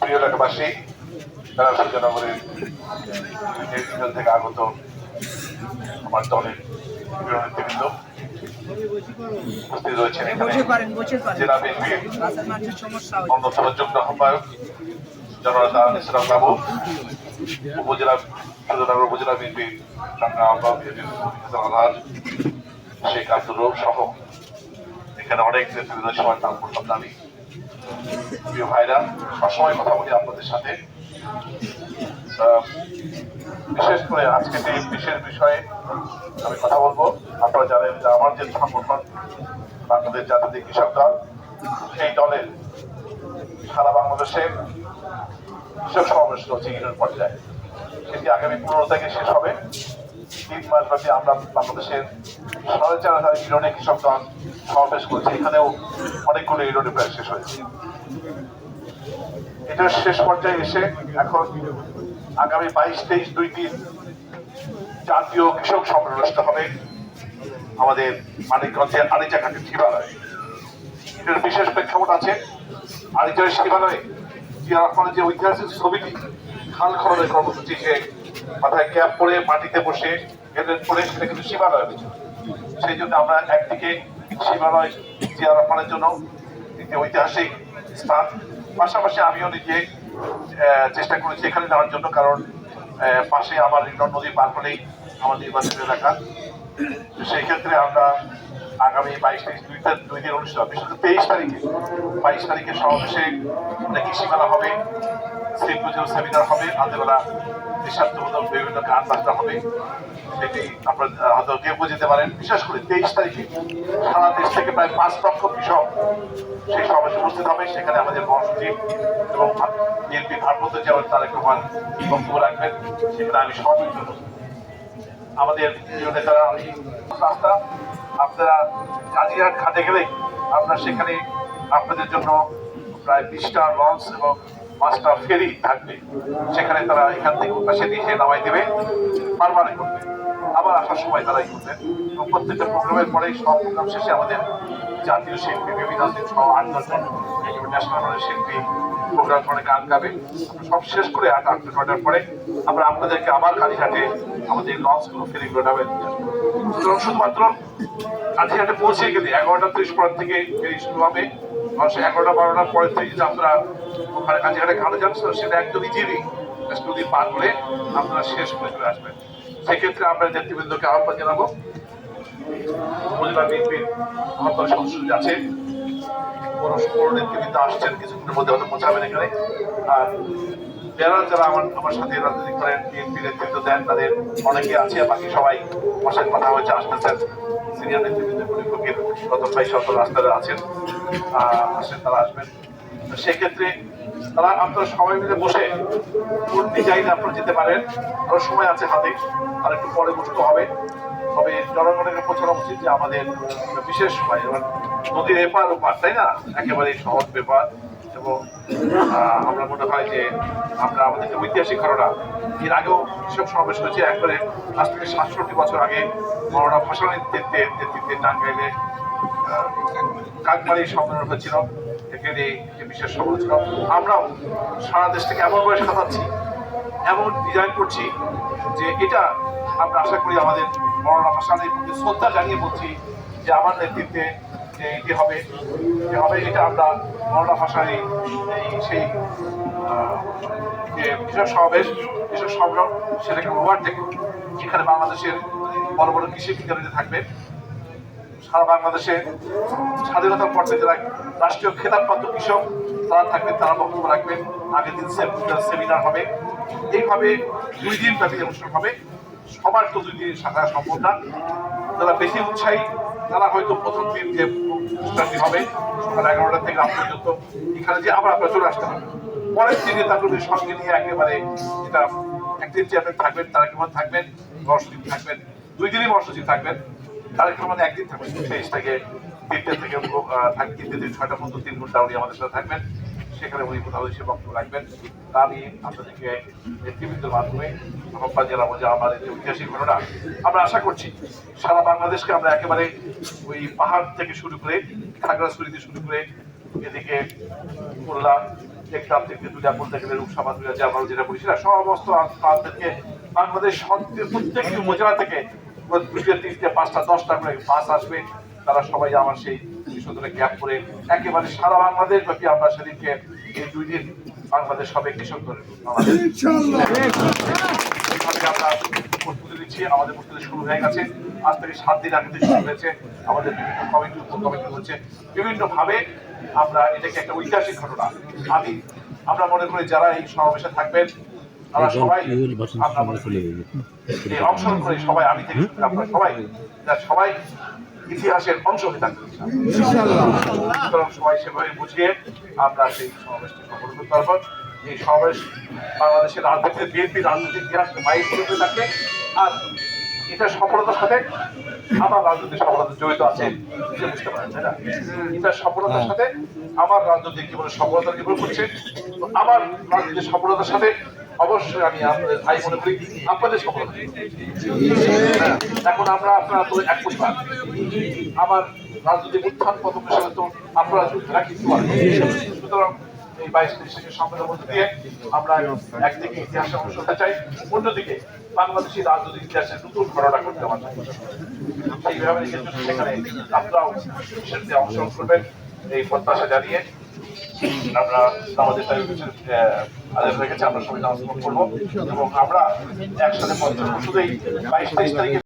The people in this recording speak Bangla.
প্রিয় এলাকাবাসী, তারা সুজানগরের থেকে আগত আমার দলের প্রিয় নেতৃবৃন্দ উপস্থিত রয়েছেন এখানে জেলা বিএনপির অন্যতম যুগ্ম আহ্বায়ক জননেতা ইসলাম বাবু, উপজেলা সুজানগর উপজেলা বিএনপির সংগ্রাম আহ্বায়ক শেখ আব্দুর রৌফ সহ এখানে অনেক নেতৃবৃন্দ সবার নাম করলাম আমি। প্রিয় ভাইরা, সবসময় কথা বলি আপনাদের সাথে। বিশেষ করে আজকে যে বিশেষ বিষয়ে আমি কথা বলবো, আপনারা জানেন যে আমার যে সংগঠন বাংলাদেশ জাতীয় কৃষক দল, সেই দলের সারা বাংলাদেশে কৃষক সমাবেশ চলছে ইউনিয়ন পর্যায়ে। সেটি আগামী 15 তারিখে শেষ হবে। 3 মাস ব্যাপী আমরা বাংলাদেশের 4,500 ইউনিয়নে কৃষক দল সমাবেশ করছে। এখানেও অনেকগুলো ইউনিয়নে প্রায় শেষ হয়েছে। এটার শেষ পর্যায়ে এসে এখন আগামী 22-23 2 দিন জাতীয় কৃষক সম্মেলন অনুষ্ঠিত হবে আমাদের মানিকগঞ্জের আরিচাঘাটের শিবালয়ে। এটার বিশেষ প্রেক্ষাপট আছে। আরিচাঘাটের শিবালয়ে জিয়া রহমানের যে ঐতিহাসিক ছবিটি খাল খননের কর্মসূচি, যে মাথায় ক্যাপ পরে মাটিতে বসে হেলমেট পরে, সেটা কিন্তু শিবালয় হয়েছে। সেই জন্য আমরা একদিকে শিবালয় জিয়া রহমানের জন্য একটি ঐতিহাসিক স্থান, পাশাপাশি আমিও নিজে চেষ্টা করেছি এখানে যাওয়ার জন্য, কারণ পাশে আমার নদী পার হলেই আমার নির্বাচনী এলাকা। সেই ক্ষেত্রে আমরা আগামী 22-23 2 দিন অনুষ্ঠিত হবে। বিশেষ করে 22 তারিখে সমাবেশে কৃষি মেলা হবে, সেমিনার হবে, রাতেবেলা দেশাত্মবোধক বিভিন্ন গান বাজনা হবে। সেটি আপনারা হয়তো কেউ বুঝতে পারেন। বিশেষ করে 23 তারিখে সারা দেশ থেকে প্রায় 5 লক্ষ কৃষক সেই সমাবেশে উপস্থিত হবে। সেখানে আমাদের মহাসচিব এবং বিএনপি ভারপ্রাপ্ত চেয়ারম্যান তারেক রহমান বক্তব্য রাখবেন। সেখানে আমি সহযোগিতা করব। আমাদের প্রিয় নেতারা, রাস্তা আপনারা কাজিরহাট ঘাটে গেলে আপনার সেখানে আপনাদের জন্য প্রায় 20টা লঞ্চ এবং 5টা ফেরি থাকবে। সেখানে তারা এখান থেকে পাশে দিয়ে নামাই দেবে, পারমানে করবে, আবার আসার সময় তারাই করবেন। এবং প্রত্যেকটা প্রোগ্রামের পরে সব প্রোগ্রাম শেষে আমাদের জাতীয় শিল্পী বিভিন্ন সহ 8-10 জন ন্যাশনাল শিল্পী প্রোগ্রাম করে গান গাবে। সব শেষ করে 8-9টার পরে আমরা আপনাদেরকে আবার কালীঘাটে আমাদের লঞ্চগুলো ফেরিগুলো নামে দিয়ে আসবো। সুতরাং শুধুমাত্র কালীঘাটে পৌঁছে গেলে 11টা 30 পর থেকে ফেরি শুরু হবে। 11টা-12টার পরের থেকে যদি আপনারা ওখানে কালীঘাটে ঘাটে যান, সেটা একদম ইজিলি নদী পার করে আপনারা শেষ করে চলে আসবেন। সেক্ষেত্রে আমরা নেতৃবৃন্দকে আহ্বান জানাবো। উপজেলা বিএনপির আমার দলের সদস্য আছে, পৌর নেতৃবৃন্দ আসছেন, কিছুক্ষণের মধ্যে হয়তো পৌঁছাবেন এখানে। আর যারা আমার সাথে রাজনীতি করেন, বিএনপি নেতৃত্ব দেন, তাদের অনেকে আছে, বাকি সবাই আমার সাথে কথা হয়েছে, আসতেছেন। সিনিয়র নেতৃবৃন্দ গত প্রায় সব রাস্তায় আছেন, আসেন, তারা আসবেন। সেক্ষেত্রে তারা আপনারা সবাই মিলে বসে কোন ডিজাইনে আপনারা যেতে পারেন, আরো সময় আছে হাতে, আর একটু পরে বসতে হবে। তবে জনগণের পৌঁছানো উচিত যে আমাদের বিশেষ সময় নদীর এপার ওপার, তাই না, একেবারে সহজ ব্যাপার। এবং আমরা মনে হয় যে আমরা আমাদের যে ঐতিহাসিক ঘটনা, এর আগেও কৃষক সমাবেশ হয়েছে একবারে আজ থেকে 67 বছর আগে মৌলানা ভাসানীর নেতৃত্বে টাঙ্গাইলে কাকমারি সম্মেলন হয়েছিল। এখানে যে বিশেষ সমাবেশ ছিল। আমরাও সারা দেশ থেকে এমন বয়স কাটাচ্ছি, এমন ডিজাইন করছি যে এটা আমরা আশা করি আমাদের মৌলানা ভাসানীর প্রতি শ্রদ্ধা জানিয়ে বলছি যে আমার নেতৃত্বে যে এটি হবে, এটা আমরা মৌলানা ভাসানী সেই যে কৃষক সমাবেশ, কৃষক সম্মেলন, সেটাকে ওভারটেক করব। এখানে বাংলাদেশের বড় বড় কৃষি বিজ্ঞানীরা থাকবে। সারা বাংলাদেশে স্বাধীনতার পর থেকে যারা রাষ্ট্রীয় খেতাবপ্রাপ্ত কৃষক তারা থাকবেন, তারা বক্তব্য রাখবেন। আগের দিন সেমিনার হবে। এইভাবে 2 দিন ব্যাপী অনুষ্ঠান হবে। সবার তো 2 দিন শাখা সম্ভব না। যারা বেশি উৎসাহী তারা হয়তো প্রথম দিন যে অনুষ্ঠানটি হবে সকাল 11টা থেকে রাত পর্যন্ত, এখানে যে আবার আপনারা চলে আসতে পারবেন। পরের দিনে তাদের সঙ্গে নিয়ে একেবারে এটা একদিন চেয়ারম্যান থাকবেন, তারা কেমন থাকবেন, মহাসচিব থাকবেন, 2 দিনই মহাসচিব থাকবেন, তারেক রহমান একদিন থাকবেন 23 থেকে 3টে থেকে 3টে থেকে 6টা পর্যন্ত 3 ঘন্টা উনি আমাদের সাথে থাকবেন। সেখানে উনি কোথাও এসে বক্তব্য রাখবেন। তা আমি আপনাদেরকে নেতৃবৃন্দের মাধ্যমে আহ্বান জানাবো যে আমাদের যে ঐতিহাসিক ঘটনা, আমরা আশা করছি সারা বাংলাদেশকে আমরা একেবারে ওই পাহাড় থেকে শুরু করে খাগড়াছড়ি থেকে শুরু করে এদিকে খুলনা, টেকনাফ থেকে দুইটা বলতে গেলে রূপসামা দুইটা জামাল যেটা বলি সেটা সমস্ত প্রান্তকে বাংলাদেশ প্রত্যেকটি উপজেলা থেকে 3টা 5টা 10টা করে বাস আসবে। তারা সবাই আমার সেই সুন্দর ক্যাম্প করে একেবারে সারা বাংলাদেশ ব্যাপী আমরা সেদিনকে এই 2 দিন বাংলাদেশ হবে কি সুন্দর আমরা প্রস্তুতি দিচ্ছি। আমাদের প্রস্তুতি শুরু হয়ে গেছে, আজ থেকে 7 দিন আগে শুরু হয়েছে। আমাদের বিভিন্ন কমিটি উপকমিটি হচ্ছে, বিভিন্ন ভাবে আমরা এটাকে একটা ঐতিহাসিক ঘটনা। আমরা মনে করি যারা এই সমাবেশে থাকবেন তারা সবাই অংশগ্রহণ করে সবাই আমি থেকে আপনারা সবাই ইতিহাসের অংশ হয়ে থাকবে। সুতরাং সবাই সেভাবে বুঝিয়ে আমরা সেই সমাবেশটি সফল করতে পারবো। এই সমাবেশ বাংলাদেশের রাজনীতিতে বিএনপি রাজনীতির ইতিহাস মাইলস্টোন থাকে, আর এটা সফলতার সাথে আমার রাজনৈতিক সফলতা জড়িত আছে, বুঝতে পারেন তাই না? এটার সফলতার সাথে আমার রাজনৈতিক জীবনের সফলতা নির্ভর করছে। আমার রাজনৈতিক সফলতার সাথে অবশ্যই আমি আপনাদের ভাই মনে করি আপনাদের সফলতা। এখন আপনারা তো এক পরিবার, আমার রাজনৈতিক উত্থান পতনের সাথে তো আপনারা জড়িত রাখি। সুতরাং এই 22-23 সম্মেলনের মধ্যে দিয়ে আমরা একদিকে ইতিহাসে অংশ হতে চাই, অন্যদিকে বাংলাদেশী রাজনৈতিক ইতিহাসের নতুন ঘটনা করতে পারছি। সেইভাবে সেখানে আপনারাও অংশগ্রহণ করবেন এই প্রত্যাশা জানিয়ে আমরা আমাদের আদায় হয়ে গেছে। আমরা সবাই অংশগ্রহণ করবো এবং আমরা একসাথে 22-23 তারিখে